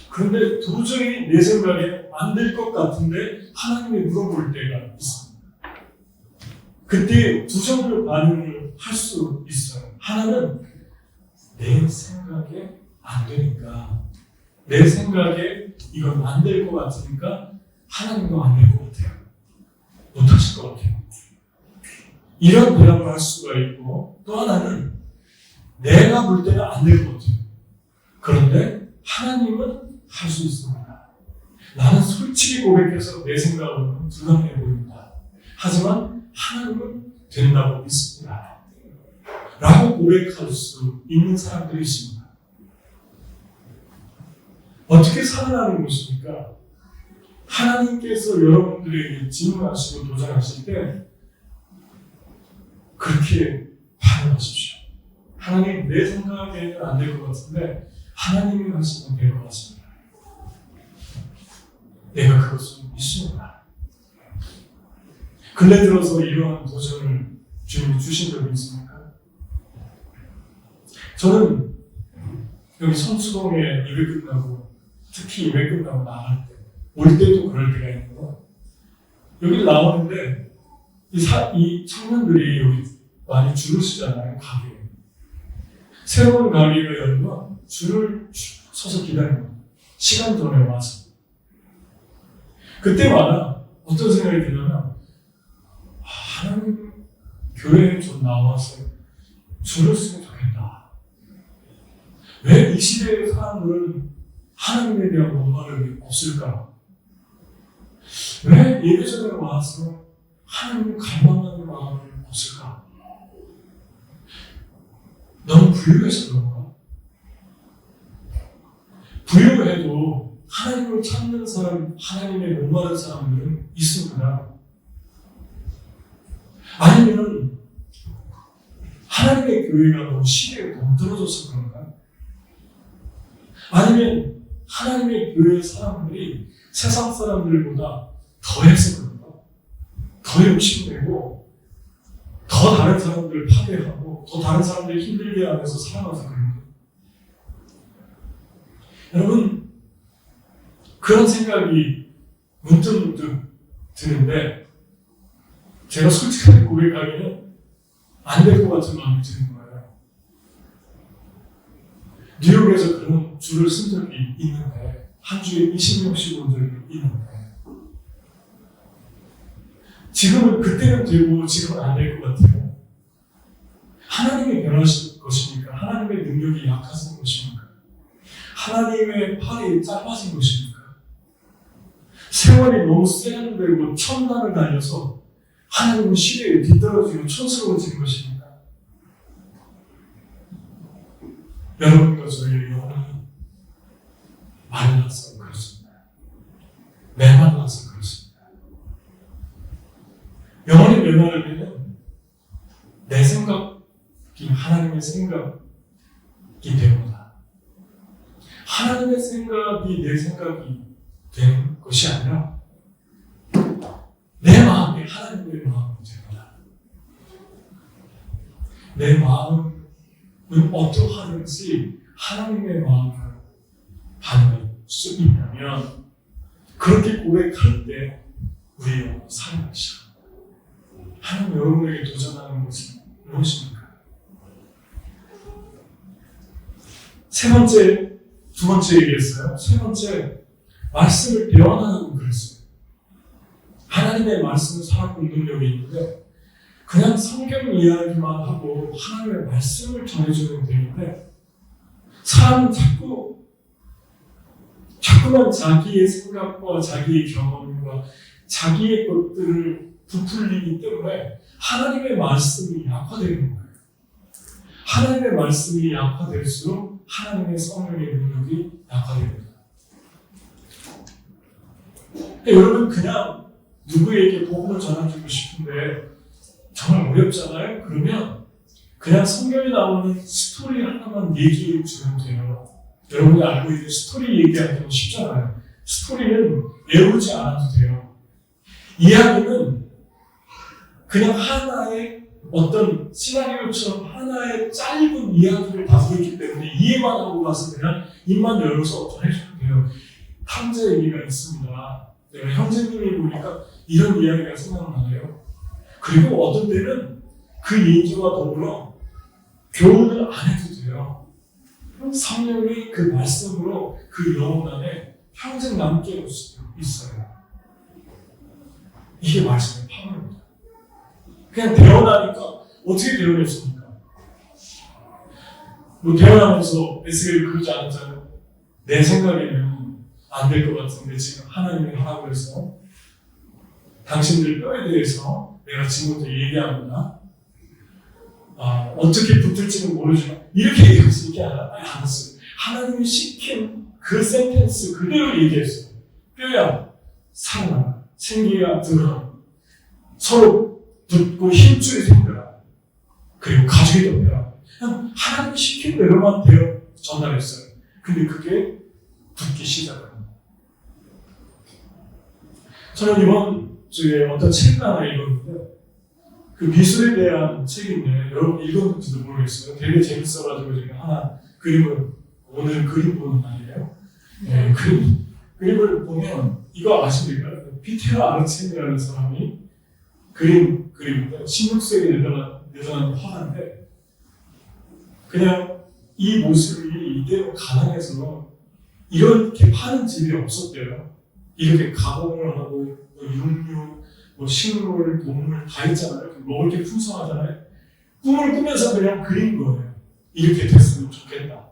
그런데 도저히 내 생각에 안 될 것 같은데 하나님이 물어볼 때가 있습니다. 그때 두 종류 반응을 할 수 있어요. 하나는 내 생각에 안 되니까, 내 생각에 이건 안 될 것 같으니까 하나님도 안 될 것 같아요. 못하실 것 같아요. 이런 대답을 할 수가 있고, 또 하나는 내가 볼 때는 안 될 것 같아요. 그런데 하나님은 할 수 있습니다. 나는 솔직히 고백해서 내 생각으로는 불가능해 보입니다. 하지만 하나님은 된다고 믿습니다. 라고 고백할 수 있는 사람들이 있습니다. 어떻게 살아나는 것입니까? 하나님께서 여러분들에게 질문하시고 도전하실 때 그렇게 반응하십시오. 하나님, 내 생각에는 안 될 것 같은데 하나님이 하시면 될 것 같습니다. 내가 그것을 믿습니다. 근래 들어서 이러한 도전을 주님이 주신 적이 있습니까? 저는 여기 성수동에 예배 끝나고, 특히 예배 끝나고 나갈 때, 올 때도 그럴 때가 있는 거. 여기 나오는데 이 청년들이 여기 많이 줄을 서잖아요, 가게에. 새로운 가게가 열면 줄을 서서 기다립니다. 시간 전에 와서. 그때마다 어떤 생각이 드냐면, 하나님 교회에 좀 나와서 줄을 쓰면 좋겠다. 왜 이 시대의 사람들은 하나님에 대한 원망이 없을까? 왜 예배전에 와서 하나님을 갈망하는 마음이 없을까? 너무 부유해서 그런가? 부유해도 하나님을 찾는 사람, 하나님의 목마른 사람들은 있습니다. 아니면 하나님의 교회가 너무 시대에 동떨어져서 그런가? 아니면 하나님의 교회 사람들이 세상 사람들보다 더해서 그런가? 더 욕심내고 더 다른 사람들을 파괴하고 더 다른 사람들을 힘들게 하면서 살아가서 그런가? 여러분, 그런 생각이 문득문득 드는데 제가 솔직하게 고백하기는 안 될 것 같은 마음이 드는 거예요. 뉴욕에서 그런 줄을 쓴 적이 있는데, 한 주에 20명씩 온 적이 있는데, 지금은 그때는 되고 지금은 안 될 것 같아요. 하나님이 변하실 것입니까? 하나님의 능력이 약해진 것입니까? 하나님의 팔이 짧아진 것입니까? 세월이 너무 세련되고 첨단을 달려서 하나님은 시대에 뒤떨어지고 촌스러워진 것입니다. 여러분과 저의 영혼이 말라서 그렇습니다. 메말라서 그렇습니다. 영혼이 메마르면 내 생각이 하나님의 생각이 됩니다. 하나님의 생각이 내 생각이 되는 것이 아니라 내 마음이 하나님의 마음이 됩니다. 내 마음은 어떠하든지 하나님의 마음을 받을 수 있다면 그렇게 고백할 때 우리의 영혼이 살아나기 시작합니다. 하나님 여러분에게 도전하는 것은 무엇입니까? 두 번째 얘기했어요. 세 번째, 말씀을 배워나가고 그랬어요. 하나님의 말씀은 살아있는 능력이 있는데 그냥 성경 이야기만 하고 하나님의 말씀을 전해주면 되는데 사람은 자꾸만 자기의 생각과 자기의 경험과 자기의 것들을 부풀리기 때문에 하나님의 말씀이 약화되는 거예요. 하나님의 말씀이 약화될수록 하나님의 성령의 능력이 약화됩니다. 여러분, 그냥 누구에게 복음을 전해주고 싶은데 정말 어렵잖아요? 그러면 그냥 성경에 나오는 스토리 하나만 얘기해 주면 돼요. 여러분이 알고 있는 스토리 얘기하기는 쉽잖아요. 스토리는 외우지 않아도 돼요. 이야기는 그냥 하나의 어떤 시나리오처럼 하나의 짧은 이야기를 담고 있기 때문에 이해만 하고 가서 그냥 입만 열어서 전해주면 돼요. 탕제 얘기가 있습니다. 내가 형제님이 보니까 이런 이야기가 생각나요. 그리고 어떤 때는 그 얘기와 더불어 교훈을 안 해도 돼요. 성령이 그 말씀으로 그 영혼 안에 평생 남게 있어요. 이게 말씀의 파워입니다. 그냥 대원하니까 어떻게 대원했습니까? 뭐 대원하면서 에스겔이 그러지 않았잖아요. 내 생각에는 안 될 것 같은데 지금 하나님이 하라고 해서 당신들 뼈에 대해서 내가 지금부터 얘기합니다. 어떻게 붙을지는 모르지만 이렇게 얘기해서 얘기 안 했어요. 하나님이 시킨 그 센텐스 그대로 얘기했어요. 뼈야 살아나, 생기가 들어라, 서로 붙고 힘줄이 생겨라, 그리고 가죽이 덮여라. 그냥 하나님이 시킨 대로만 전달했어요. 근데 그게 붙기 시작합니다. 저는 이번 주에 어떤 책을 하나 읽었는데 그 미술에 대한 책인데 여러분 읽었는지도 모르겠어요. 되게 재밌어가지고 제가 하나 오늘 그림 보는 날이에요. 네, 그림을 보면 이거 아십니까? 피테르 아르첸이라는 사람이 그림인데 16세기에 내려난 화가인데 그냥 이 모습이 이대로 가난해서 이렇게 파는 집이 없었대요. 이렇게 가공을 하고 육류, 식물, 동물 다 있잖아요. 먹을 게 풍성하잖아요. 꿈을 꾸면서 그냥 그린 거예요. 이렇게 됐으면 좋겠다.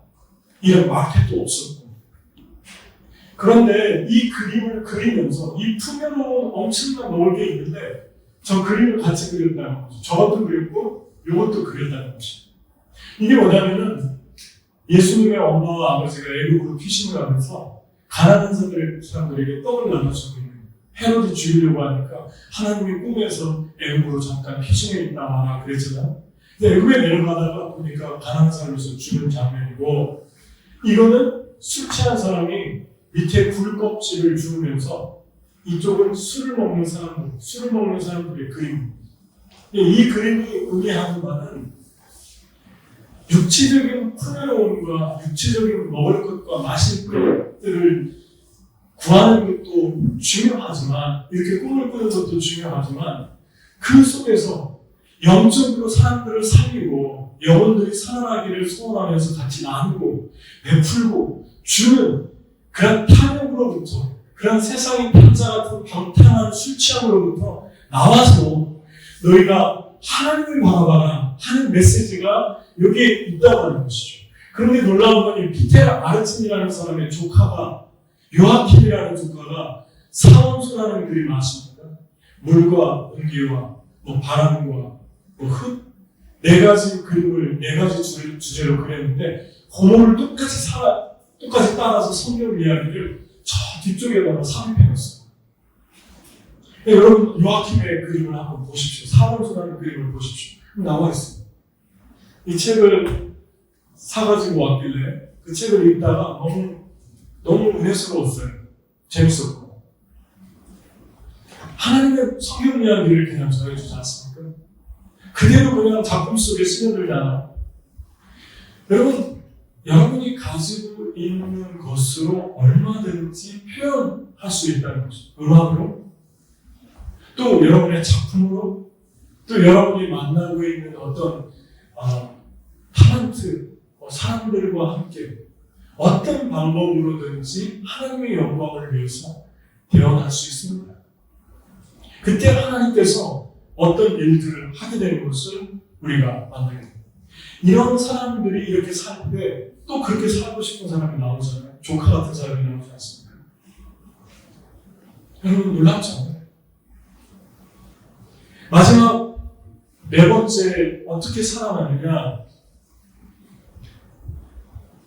이런 마켓도 없었고. 그런데 이 그림을 그리면서 이 풍요로운 엄청난 먹을 게 있는데 저 그림을 같이 그렸다는 거죠. 저것도 그렸고 이것도 그렸다는 것이죠. 이게 뭐냐면은 예수님의 엄마와 아버지가 애굽으로 피신을 하면서 가난한 사람들에게 떡을 나눠주고 있는 헤롯이 죽이려고 하니까 하나님이 꿈에서 애굽으로 잠깐 피신해 있다 와라 그랬잖아요. 근데 애굽에 내려가다가 보니까 가난한 사람에서 죽은 장면이고 이거는 술 취한 사람이 밑에 굴껍질을 주우면서 이쪽은 술을 먹는 사람들의 그림. 이 그림이 의미하는 바는 육체적인 풍요로움과 육체적인 먹을 것과 마실 것들을 구하는 것도 중요하지만 이렇게 꿈을 꾸는 것도 중요하지만 그 속에서 영적으로 사람들을 살리고 영혼들이 살아나기를 소원하면서 같이 나누고 베풀고 주는 그런 탐욕으로부터 그런 세상의 탐자 같은 병탕한 술 취함으로부터 나와서 너희가 하나님을 바라봐라 하는 메시지가 여기에 있다고 하는 것이죠. 그런데 놀라운 건 피테르 아르첸이라는 사람의 조카가 요아킴이라는 조카가 사원소라는 그림 아십니까? 물과 공기와 바람과 흙 네 가지 그림을 네 가지 주제로 그렸는데 고모를 똑같이 따라서 성경 이야기를 저 뒤쪽에다가 삽입해놨어요. 여러분 요아킴의 그림을 한번 보십시오. 사원소라는 그림을 보십시오. 나와 있습니다. 이 책을 사가지고 왔길래 그 책을 읽다가 너무 은혜스러웠어요. 재밌었고. 하나님의 성경 이야기를 그냥 전해주지 않습니까? 그대로 그냥 작품 속에 스며들잖아요. 여러분이 가지고 있는 것으로 얼마든지 표현할 수 있다는 것이죠. 음악으로, 또 여러분의 작품으로, 또 여러분이 만나고 있는 어떤 탤런트, 사람들과 함께 어떤 방법으로든지 하나님의 영광을 위해서 대언할 수 있습니다. 그때 하나님께서 어떤 일들을 하게 되는 것을 우리가 만나게 됩니다. 이런 사람들이 이렇게 살 때 또 그렇게 살고 싶은 사람이 나오잖아요. 조카 같은 사람이 나오지 않습니까? 여러분 놀랍지 않아요? 마지막 네 번째 어떻게 살아가느냐?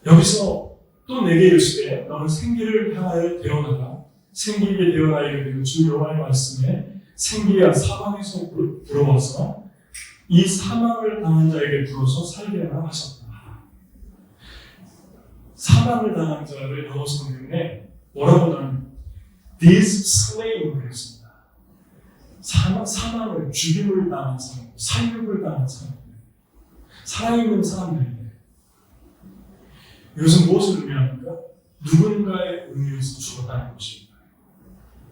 여기서 또 내게 이르시되 너는 생기를 향하여 대언하라. 생기게 대언하여 이르되 주 여호와의 말씀에 생기야 사방에서 불어와서 이 사망을 당한 자에게 불어서 살게 하라 하셨다. 사망을 당한 자를 영어 성경에 뭐라고 나옵니까? These slain 그랬습니다. 사망을, 죽임을 당한 사람, 살육을 당한 사람들, 살아있는 사람들인데 이것은 무엇을 의미합니까? 누군가에 의해서 죽었다는 것입니다.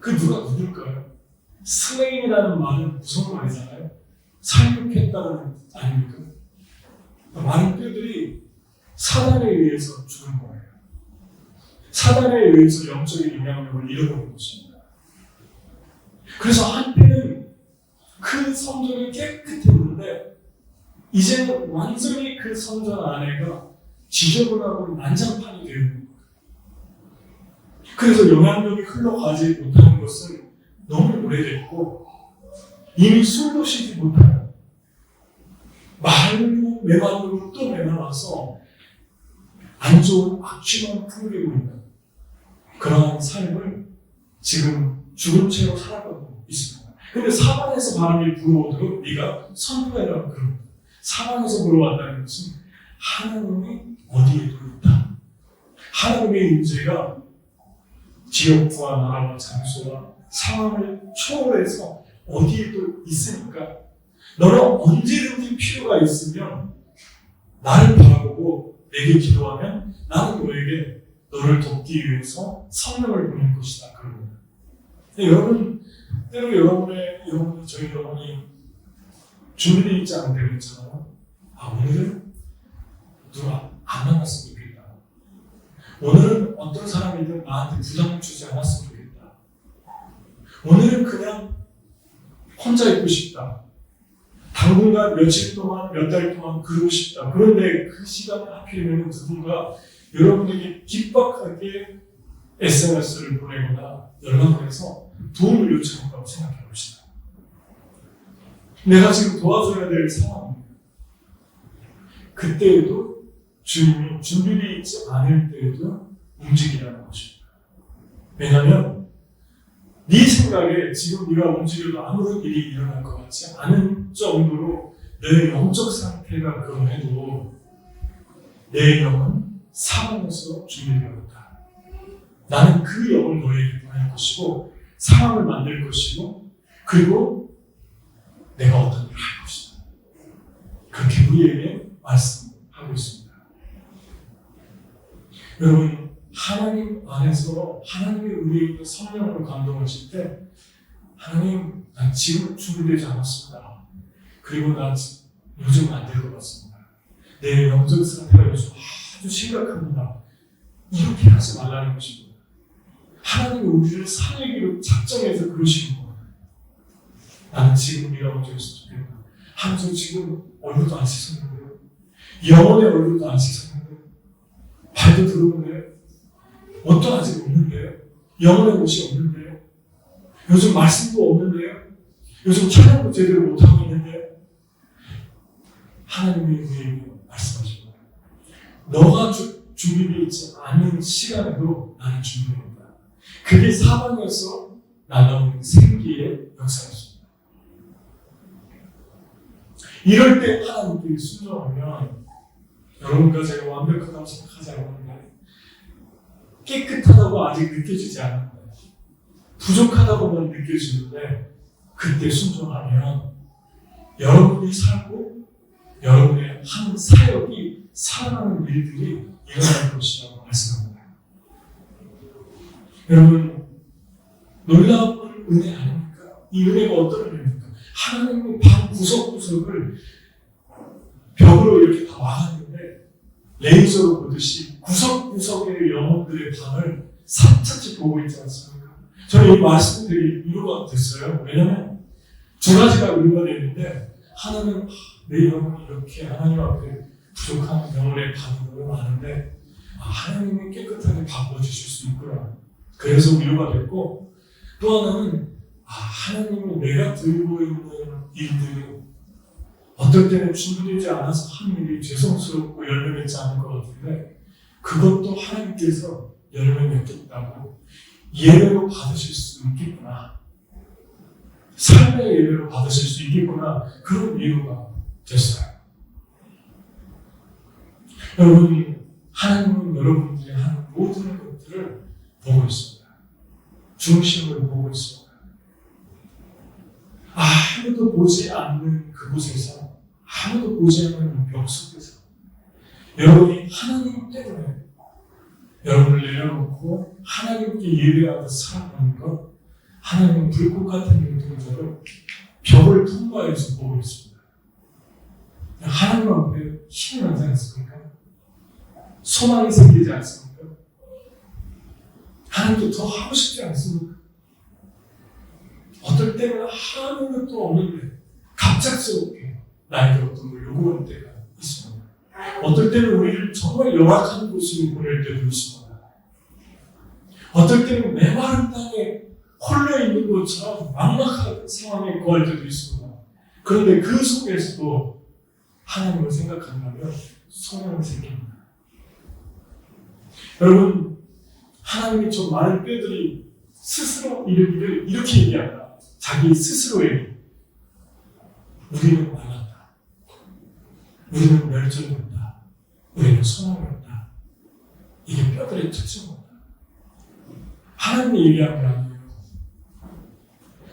그 누가 누굴까요? slain이라는 말은 무서운 말이잖아요. 살육했다는 아닙니까? 많은 뼈들이 사단에 의해서 죽은 거예요. 사단에 의해서 영적인 영향력을 잃어버린 것입니다. 그래서 한때는 그 성전이 깨끗했는데 이제는 완전히 그 성전 안에가 지저분하고 난장판이 되어 있는 거예요. 그래서 영향력이 흘러가지 못하는 것은 너무 오래됐고 이미 술도 쉬지 못하고 말로 메마르고 또 메마라서 안 좋은 악취만 풍기고 있는 그러한 삶을 지금 죽은 채로 살아가고 있습니다. 근데 사방에서 바람이 불어오도록 네가 선포해라고 그럽니다. 사방에서 불어왔다는 것은 하나님이 어디에도 있다. 하나님의 임재가 지역과 나라와 장소와 상황을 초월해서 어디에도 있으니까 너는 언제든지 필요가 있으면 나를 바라보고 내게 기도하면 나는 너에게 너를 돕기 위해서 성령을 보낼 것이다. 그럽니다. 여러분, 때로 저희 여러분이 준비되어 있지 않은 때가 있잖아요. 오늘은 누가 안 만났으면 좋겠다. 오늘은 어떤 사람이든 나한테 부담을 주지 않았으면 좋겠다. 오늘은 그냥 혼자 있고 싶다. 당분간 며칠 동안, 몇 달 동안 그러고 싶다. 그런데 그 시간을 하필이면 누군가 여러분에게 긴박하게 SNS를 보내거나 연락을 해서 도움을 요청한다고 생각해 봅시다. 내가 지금 도와줘야 될 상황입니다. 그때에도 주님이 준비되어 있지 않을 때에도 움직이라는 것입니다. 왜냐하면 네 생각에 지금 네가 움직여도 아무런 일이 일어날 것 같지 않은 정도로 내 영적 상태가 그러해도 내 영은 사방에서 준비되었다. 나는 그 영을 너에게 보낼 것이고 상황을 만들 것이고 그리고 내가 어떤 일을 할 것이다. 그렇게 우리에게 말씀하고 있습니다. 여러분, 하나님 안에서 하나님의 우리에게 성령으로 감동하실 때 하나님, 난 지금 준비되지 않았습니다. 그리고 난 요즘 안 될 것 같습니다. 내 영적 상태가 요즘 아주 심각합니다. 이렇게 하지 말라는 것입니다. 하나님이 우리를 살리기로 작정해서 그러시는 거예요. 나는 지금 네가 먼저 있으면 좋겠다. 하면서 지금 얼굴도 안 씻었는데요. 영혼의 얼굴도 안 씻었는데요. 발도 들어오는데요. 옷도 아직 없는데요. 영혼의 옷이 없는데요. 요즘 말씀도 없는데요. 요즘 찬양도 제대로 못하고 있는데요. 하나님이 우리에게 말씀하십니다. 너가 준비되어 있지 않은 시간에도 나는 준비된다. 그게 사방에서 날아오는 생기의 역사였습니다. 이럴 때 하나님께 순종하면 여러분과 제가 완벽하다고 생각하지 않는데 깨끗하다고 아직 느껴지지 않는데 부족하다고만 느껴지는데 그때 순종하면 여러분이 살고 여러분의 한 사역이 살아나는 일들이 일어날 것이라고 말씀합니다. 여러분, 놀라운 은혜 아닙니까? 이 은혜가 어떤 은혜입니까? 하나님이 방 구석구석을 벽으로 이렇게 다 막았는데 레이저로 보듯이 구석구석의 영혼들의 방을 샅샅이 보고 있지 않습니까? 저는 이 말씀이 되게 위로가 됐어요. 왜냐하면 두 가지가 위로가 되는데 하나는 내 영혼이 이렇게 하나님 앞에 부족한 영혼의 방이 너무 많은데 하나님이 깨끗하게 바꿔주실 수 있구나. 그래서 위로가 됐고 또 하나는 하나님이 내가 들고 있는 일들이 어떨 때는 준비되지 않아서 한 일이 죄송스럽고 열매 맺지 않을 것 같은데 그것도 하나님께서 열매 맺겠다고 예배로 받으실 수 있겠구나. 삶의 예배로 받으실 수 있겠구나. 그런 위로가 됐어요. 여러분, 하나님은 여러분들이 하는 모든 것들을 보고 있습니다. 중심을 보고 있습니다. 아무도 보지 않는 그곳에서, 아무도 보지 않는 벽 속에서 여러분이 하나님 때문에 여러분을 내려놓고 하나님께 예배하듯 살아가는 것, 하나님은 불꽃 같은 눈동자로 벽을 통과해서 보고 있습니다. 하나님 앞에 힘이 나지 않습니까? 소망이 생기지 않습니까? 하나님도 더 하고 싶지 않습니까? 어떨 때는 아무것도 없는데 갑작스럽게 나에게 어떤 걸 요구할 때가 있습니다. 어떨 때는 우리를 정말 열악한 곳으로 보낼 때도 있습니다. 어떨 때는 메마른 땅에 홀려 있는 것처럼 막막한 상황에 거할 때도 있습니다. 그런데 그 속에서도 하나님을 생각한다면 소망이 생깁니다. 여러분, 하나님이 저 많은 뼈들이 스스로 이르기를 이렇게 얘기한다. 자기 스스로에게 우리는 말랐다. 우리는 멸절된다. 우리는 소망이 없다. 이게 뼈들의 특징입니다. 하나님이 얘기한 게 아니에요.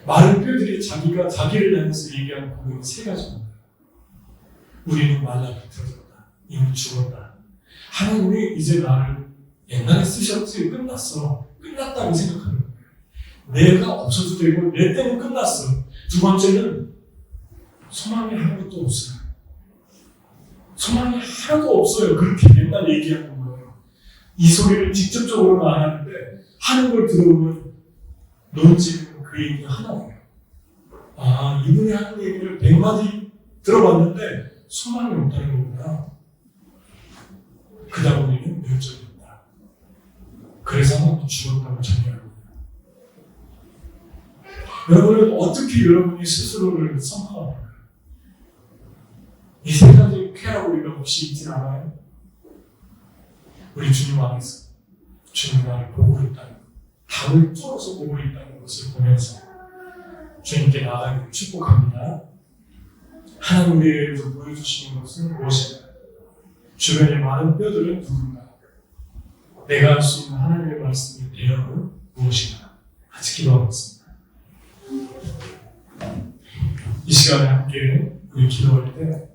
마른 뼈들이 자기가 자기를 향해서 얘기하는 부분이 세 가지입니다. 우리는 말라 비틀어졌다. 이미 죽었다. 하나님이 이제 나를 옛날에 쓰셨지 끝났어. 끝났다고 생각하는 거예요. 내가 없어도 되고 내 때는 끝났어. 두 번째는 소망이 아무것도 없어요. 소망이 하나도 없어요. 그렇게 맨날 얘기하는 거예요. 이 소리를 직접적으로는 안 하는데 하는 걸 들어보면 논지는 그 얘기 하나예요. 이분이 하는 얘기를 100마디 들어봤는데 소망이 없다는 거구나. 그 다음 우리는 멸절된다. 그래서 하나님이 죽었다고 정리합니다. 여러분은 어떻게 여러분이 스스로를 선포합니까? 이 세 가지 쾌락 우리가 혹시 있진 않아요? 우리 주님 안에서 주님 나를 보고 있다는 것, 답을 뚫어서 보고 있다는 것을 보면서 주님께 나아가기를 축복합니다. 하나님 우리에게서 보여주시는 것은 무엇인가? 주변의 많은 뼈들은 누군가? 내가 할 수 있는 하나님의 말씀의 대형은 무엇인가? 같이 기도하겠습니다. 이 시간에 함께 우리 기도할 때